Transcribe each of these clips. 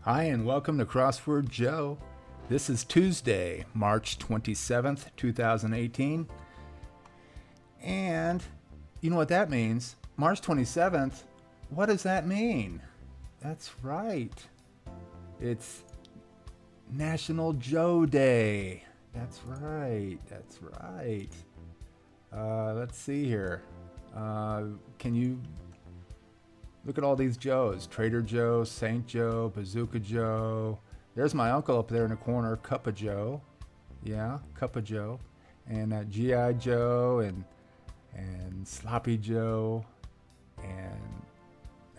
Hi, and welcome to Crossword Joe. This is Tuesday, March 27th, 2018. And you know what that means? March 27th, what does that mean? That's right. It's National Joe Day. That's right. That's right. Let's see here. Can you look at all these Joes? Trader Joe, Saint Joe, Bazooka Joe. There's my uncle up there in the corner, Cup of Joe. Yeah, Cup of Joe. And G.I. Joe and Sloppy Joe and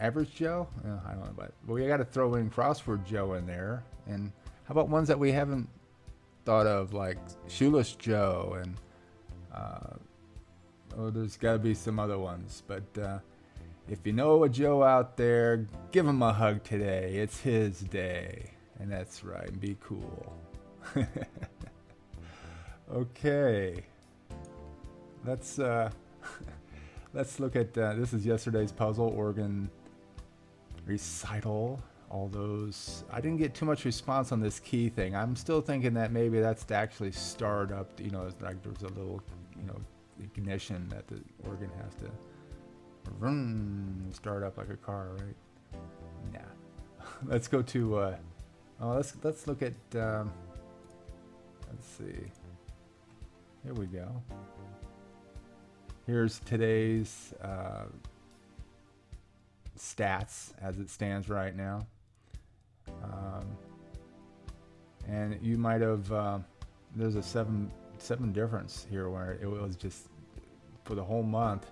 Average Joe. I don't know, but we got to throw in Crossword Joe in there. And how about ones that we haven't thought of, like Shoeless Joe and there's got to be some other ones. But if you know a Joe out there, give him a hug today. It's his day. And that's right. Be cool. Okay. Let's look at this is yesterday's puzzle, organ recital. All those. I didn't get too much response on this key thing. I'm still thinking that maybe that's to actually start up. It's like there's a little, ignition that the organ has to start up like a car, right? Nah. Let's go to. Let's look at. Let's see. Here we go. Here's today's stats as it stands right now. And you might have. There's a seven difference here where it was just for the whole month.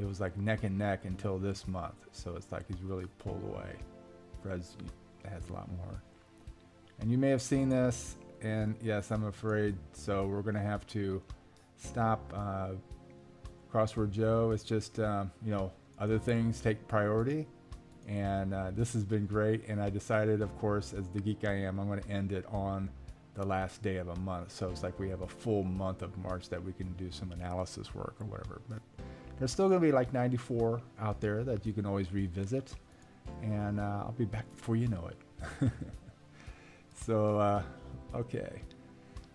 It was like neck and neck until this month. So it's like he's really pulled away. Fred's has a lot more. And you may have seen this, and yes, I'm afraid so. We're going to have to stop Crossword Joe. It's just, other things take priority. And this has been great. And I decided, of course, as the geek I am, I'm going to end it on the last day of a month. So it's like we have a full month of March that we can do some analysis work or whatever. But there's still going to be like 94 out there that you can always revisit. And I'll be back before you know it. So, okay.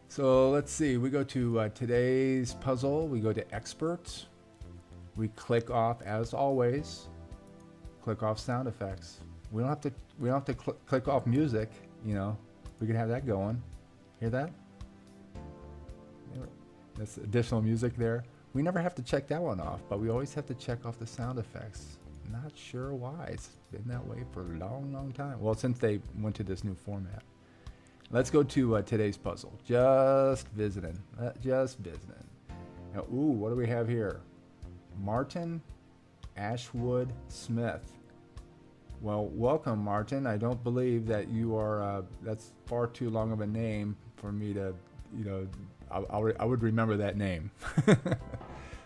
So let's see. We go to today's puzzle. We go to experts. We click off, as always. Click off sound effects. We don't have to click off music. We can have that going. Hear that? That's additional music there. We never have to check that one off, but we always have to check off the sound effects. Not sure why. It's been that way for a long, long time. Well, since they went to this new format. Let's go to today's puzzle. Just visiting. Now, what do we have here? Martin Ashwood Smith. Well, welcome, Martin. I don't believe that you are, that's far too long of a name for me to, I would remember that name.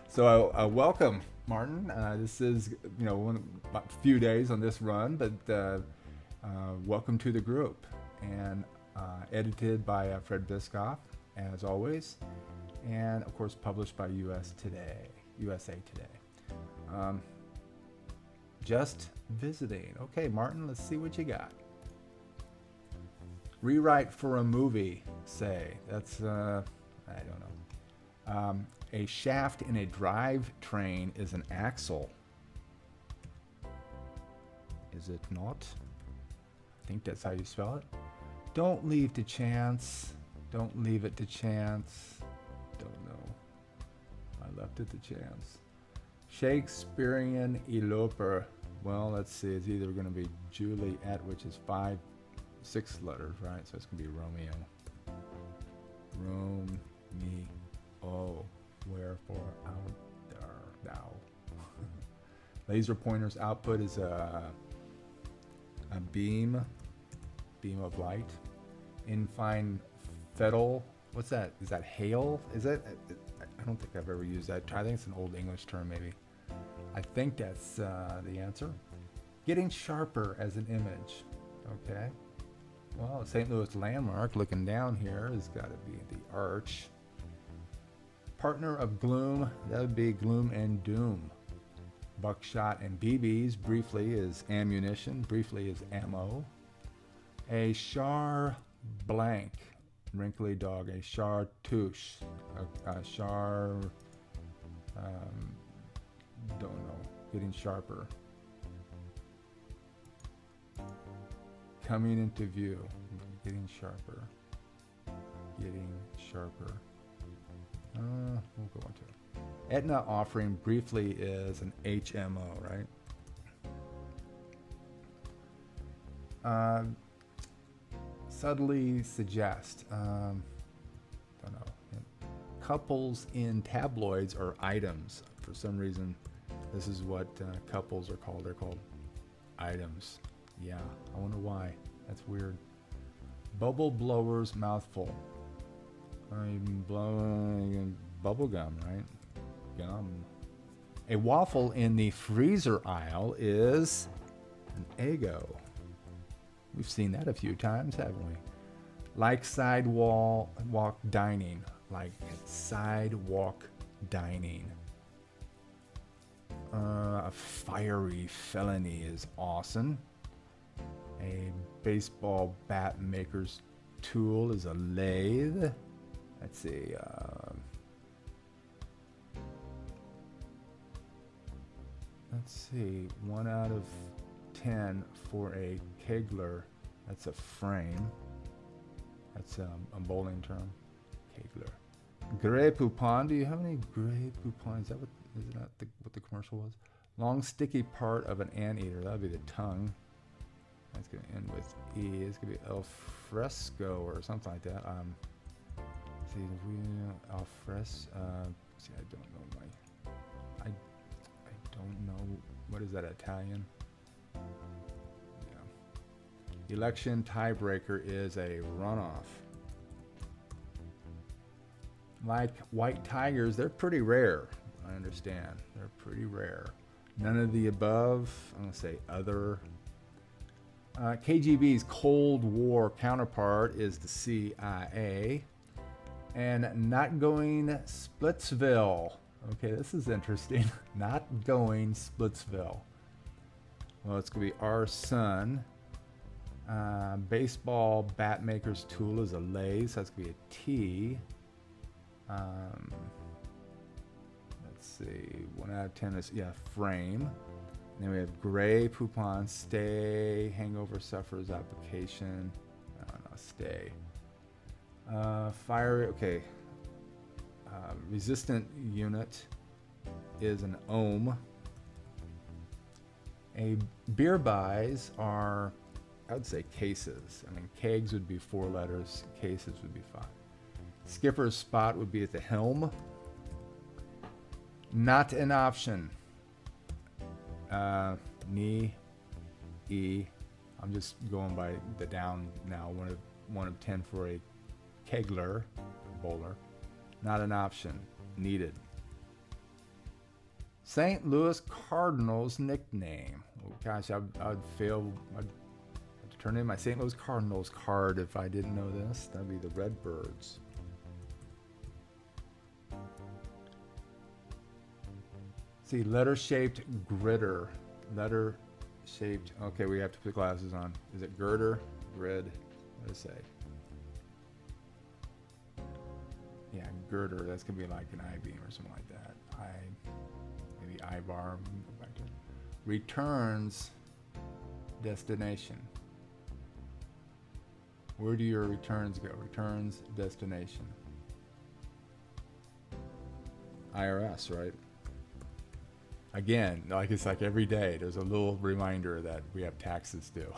So welcome, Martin. This is, a few days on this run, but welcome to the group. And edited by Fred Biscoff, as always. And, of course, published by USAToday. Just visiting. Okay, Martin, let's see what you got. Rewrite for a movie, say. That's, I don't know. A shaft in a drive train is an axle. Is it not? I think that's how you spell it. Don't leave to chance. Don't leave it to chance. Don't know. I left it to chance. Shakespearean eloper. Well, let's see. It's either going to be Juliet, which is 6 letters, right? So it's going to be Romeo. Romeo. Wherefore out there thou. Laser pointer's output is a beam of light. Infine fettle. What's that? Is that hail? Is that? I don't think I've ever used that. I think it's an old English term, maybe. I think that's the answer. Getting sharper as an image. Okay. Well, St. Louis landmark, looking down here, has got to be the arch. Partner of gloom, that would be gloom and doom. Buckshot and BBs, briefly, is ammunition, briefly is ammo. A char blank, wrinkly dog. A chartouche. A char, don't know, getting sharper. Coming into view, getting sharper. Getting sharper. We'll go into it. Aetna offering briefly is an HMO, right? Subtly suggest. Don't know. Couples in tabloids are items. For some reason, this is what couples are called. They're called items. Yeah, I wonder why. That's weird. Bubble blower's mouthful. I'm blowing bubble gum, right? Gum. A waffle in the freezer aisle is an Eggo. We've seen that a few times, haven't we? Like sidewalk dining. Like sidewalk dining. A fiery felony is awesome. A baseball bat maker's tool is a lathe. Let's see. Let's see. 1 out of 10 for a kegler. That's a frame. That's a bowling term. Kegler. Grey Poupon. Do you have any Grey Poupon? Is that what the commercial was? Long sticky part of an anteater. That would be the tongue. That's going to end with E. It's going to be al fresco or something like that. See, al fresco. See, I don't know I don't know. What is that, Italian? Yeah. Election tiebreaker is a runoff. Like white tigers, they're pretty rare. I understand. They're pretty rare. None of the above. I'm going to say other. KGB's Cold War counterpart is the CIA. And not going Splitsville. Okay, this is interesting. Not going Splitsville. Well, it's going to be our son. Baseball bat maker's tool is a lathe, so that's going to be a T. Let's see. 1 out of 10 is, frame. And then we have Grey Poupon, stay, hangover sufferers application. I don't know, stay. Fire, okay. Resistant unit is an ohm. A beer buys are, I would say, cases. I mean, kegs would be 4 letters, cases would be 5. Skipper's spot would be at the helm. Not an option. Knee, E. I'm just going by the down now. 1 of 10 for a kegler, bowler. Not an option. Needed. St. Louis Cardinals nickname. Oh, gosh, I'd fail. I'd have to turn in my St. Louis Cardinals card if I didn't know this. That'd be the Redbirds. See, letter-shaped gritter. Letter-shaped. Okay, we have to put glasses on. Is it girder? Grid? What does it say? Yeah, girder. That's gonna be like an I-beam or something like that. Maybe I-bar. Go back to it. Returns destination. Where do your returns go? Returns destination. IRS, right? Again, like it's like every day, there's a little reminder that we have taxes due.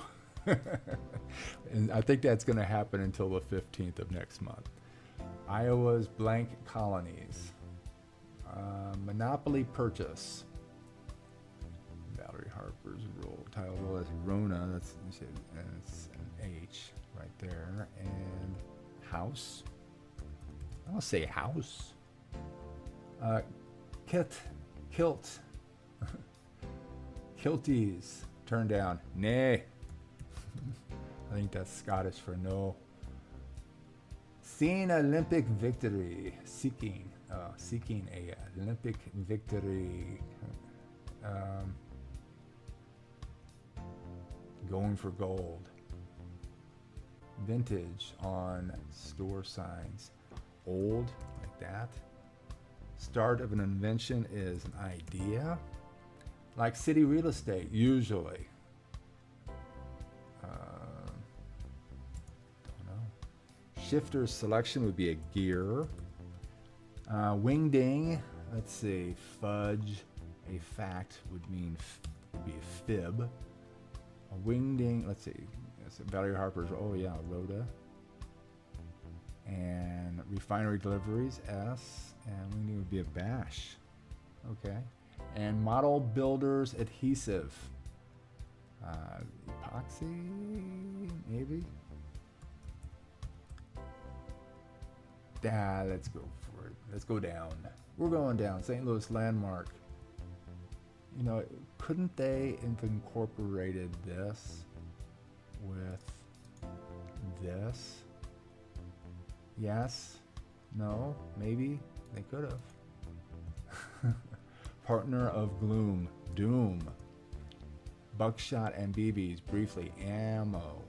And I think that's going to happen until the 15th of next month. Iowa's blank colonies. Monopoly purchase. Valerie Harper's role. Title role is Rona. That's it's an H right there. And house. I'll say house. Kilt. Kilties. Turn down. Nay. I think that's Scottish for no. Seeing Olympic victory. Seeking a Olympic victory. Going for gold. Vintage on store signs. Old, like that. Start of an invention is an idea. Like city real estate, usually. Don't know. Shifter selection would be a gear. Wing ding, let's see. Fudge, a fact would mean would be a fib. A wing ding, let's see. Valerie Harper's, oh yeah, Rhoda. And refinery deliveries, S. And wing ding would be a bash. Okay. And model builders adhesive. Epoxy, maybe? Let's go for it. Let's go down. We're going down. St. Louis Landmark. You know, couldn't they have incorporated this with this? Yes? No? Maybe? They could have. Partner of gloom. Doom. Buckshot and BBs. Briefly. Ammo.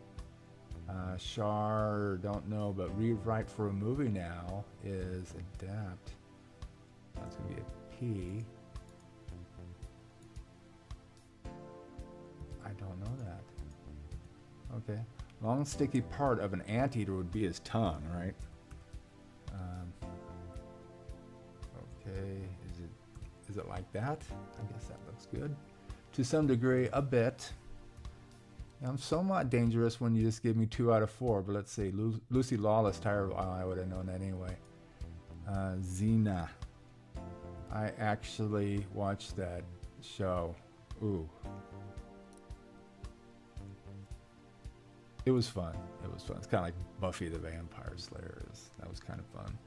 Char, don't know, but rewrite for a movie now is adapt. That's going to be a P. I don't know that. Okay. Long sticky part of an anteater would be his tongue, right? Okay. Is it like that? I guess that looks good. To some degree, a bit. I'm somewhat dangerous when you just give me 2 out of 4, but let's see. Lucy Lawless, Tired. I would have known that anyway. Xena. I actually watched that show. Ooh. It was fun. It was fun. It's kind of like Buffy the Vampire Slayer. That was kind of fun.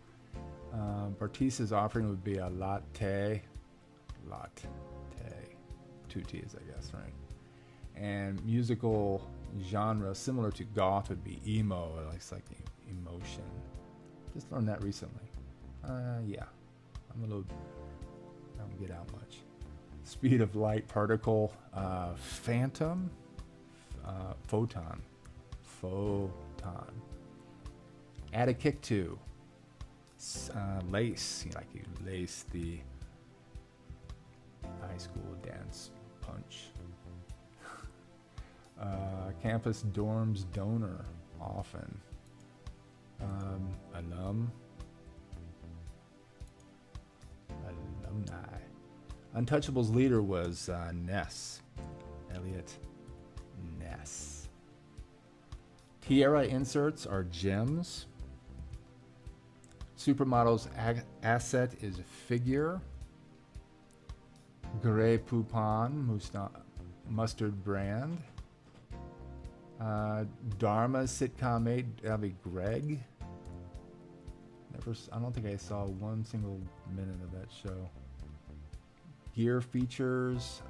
Bartisa's offering would be a latte. Latte. 2 T's, I guess, right? And musical genre similar to goth would be emo, like emotion. Just learned that recently. Yeah, I don't get out much. Speed of light particle, phantom, photon. Add a kick to, lace, like you lace the high school dance punch. Campus dorms donor, often. Alumni. Untouchables leader was Ness. Elliot Ness. Tiara inserts are gems. Supermodel's asset is figure. Grey Poupon, mustard brand. Dharma's sitcom mate, that'll be Greg. I don't think I saw one single minute of that show. Gear features,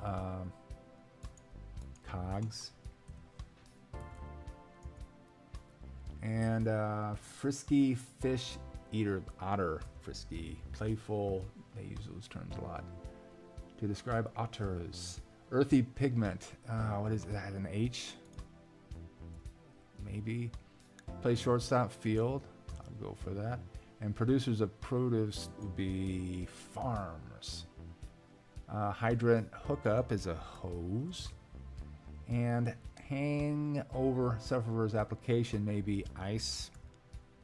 cogs. And frisky fish eater, otter, frisky, playful. They use those terms a lot to describe otters. Earthy pigment. What is that? An H? Maybe. Play shortstop, field. I'll go for that. And producers of produce would be farms. Hydrant hookup is a hose. And hang over sufferer's application may be ice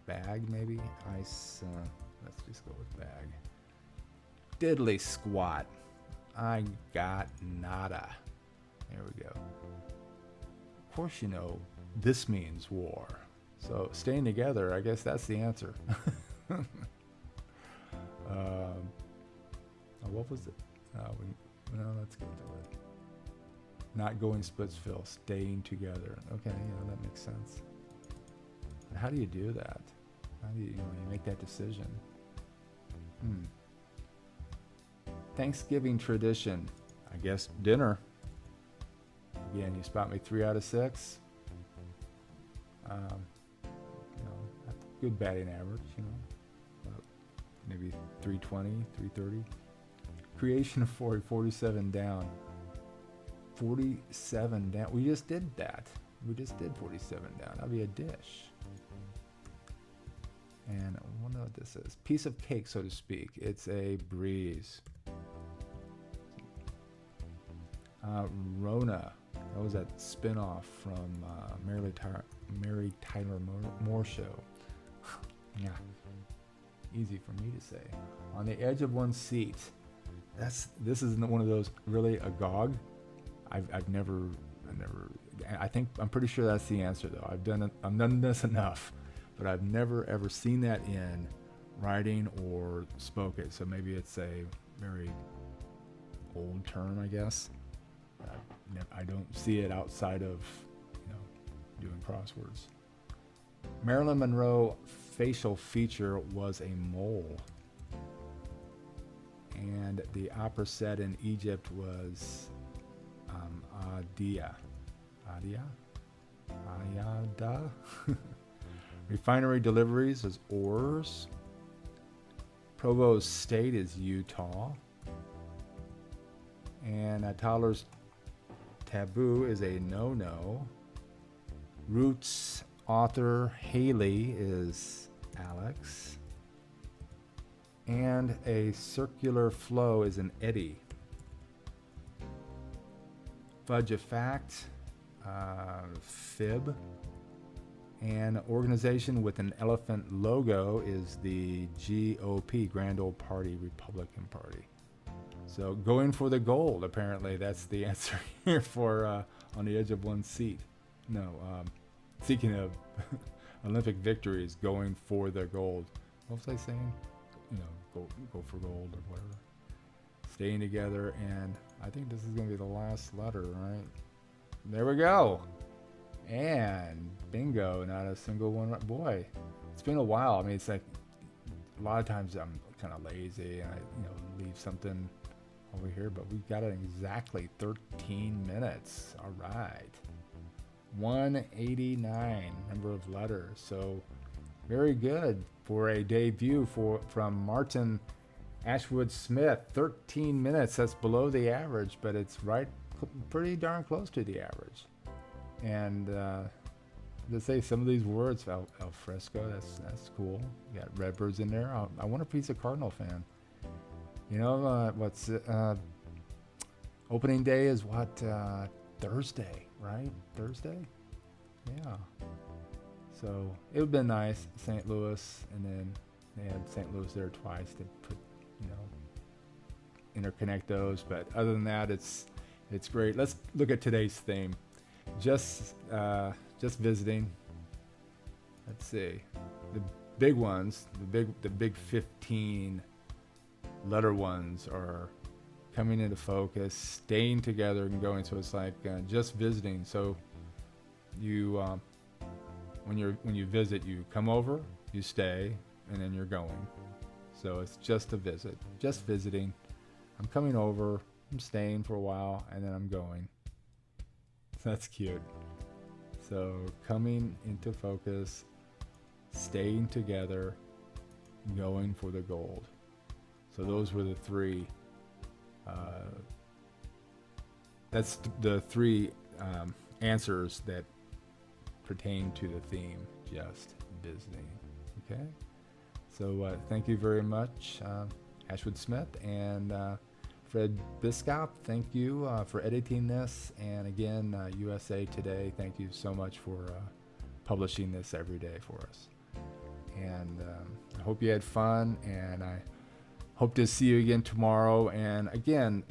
bag, maybe ice. Let's just go with bag. Diddly squat. I got nada. There we go. Of course, you know this means war. So staying together, I guess that's the answer. What was it? Let's get to it. Not going Splitsville, staying together. Okay, that makes sense. How do you do that? How do you make that decision? Thanksgiving tradition. I guess dinner. Again, you spot me 3 out of 6. Good batting average, about maybe 320, 330. Creation of 47 down. 47 down. We just did that. We just did 47 down. That'll be a dish. And I wonder what this is. Piece of cake, so to speak. It's a breeze. Rona. That was that spin-off from Mary Tyler Moore Show. Yeah. Easy for me to say. On the edge of one's seat. This is one of those really agog. I've never. I'm pretty sure that's the answer though. I've done this enough, but I've never ever seen that in writing or spoke it. So maybe it's a very old term, I guess. I don't see it outside of doing crosswords. Marilyn Monroe facial feature was a mole. And the opera set in Egypt was Adia. Ayada. Refinery deliveries is ores. Provo's state is Utah. And a toddler's taboo is a no-no. Roots author Haley is Alex. And a circular flow is an eddy. Fudge a fact, fib. An organization with an elephant logo is the GOP, Grand Old Party, Republican Party. So going for the gold, apparently that's the answer here for on the edge of one's seat. No, seeking of Olympic victories, going for the gold. What was I saying? Go for gold or whatever. Staying together, and I think this is going to be the last letter, right? There we go. And bingo, not a single one. Boy, it's been a while. I mean, it's like a lot of times I'm kind of lazy and I leave something over here, but we got it in exactly 13 minutes. All right. 189 number of letters. So very good for a debut from Martin Ashwood Smith. 13 minutes. That's below the average, but it's pretty darn close to the average. And to say some of these words, al fresco, that's cool. You got Redbirds in there. I wonder if he's a Cardinal fan. Opening day is what? Thursday, right? Thursday? Yeah. So it would have been nice, St. Louis, and then they had St. Louis there twice to put, interconnect those. But other than that, it's great. Let's look at today's theme. Just visiting. Let's see. The big ones, the big 15 letter ones are coming into focus, staying together and going. So it's like just visiting. So you when you visit, you come over, you stay, and then you're going. So it's just a visit, just visiting. I'm coming over, I'm staying for a while, and then I'm going. That's cute. So coming into focus, staying together, going for the gold. So those were the three. That's the three answers that pertain to the theme, just visiting. Okay. So thank you very much, Ashwood Smith and Fred Biscop. Thank you for editing this, and again, USA Today. Thank you so much for publishing this every day for us. And I hope you had fun, and I hope to see you again tomorrow. And again,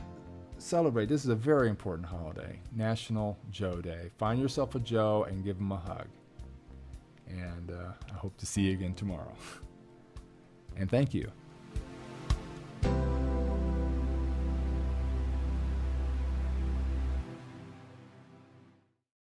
celebrate. This is a very important holiday, National Joe Day. Find yourself a Joe and give him a hug. And I hope to see you again tomorrow. And thank you.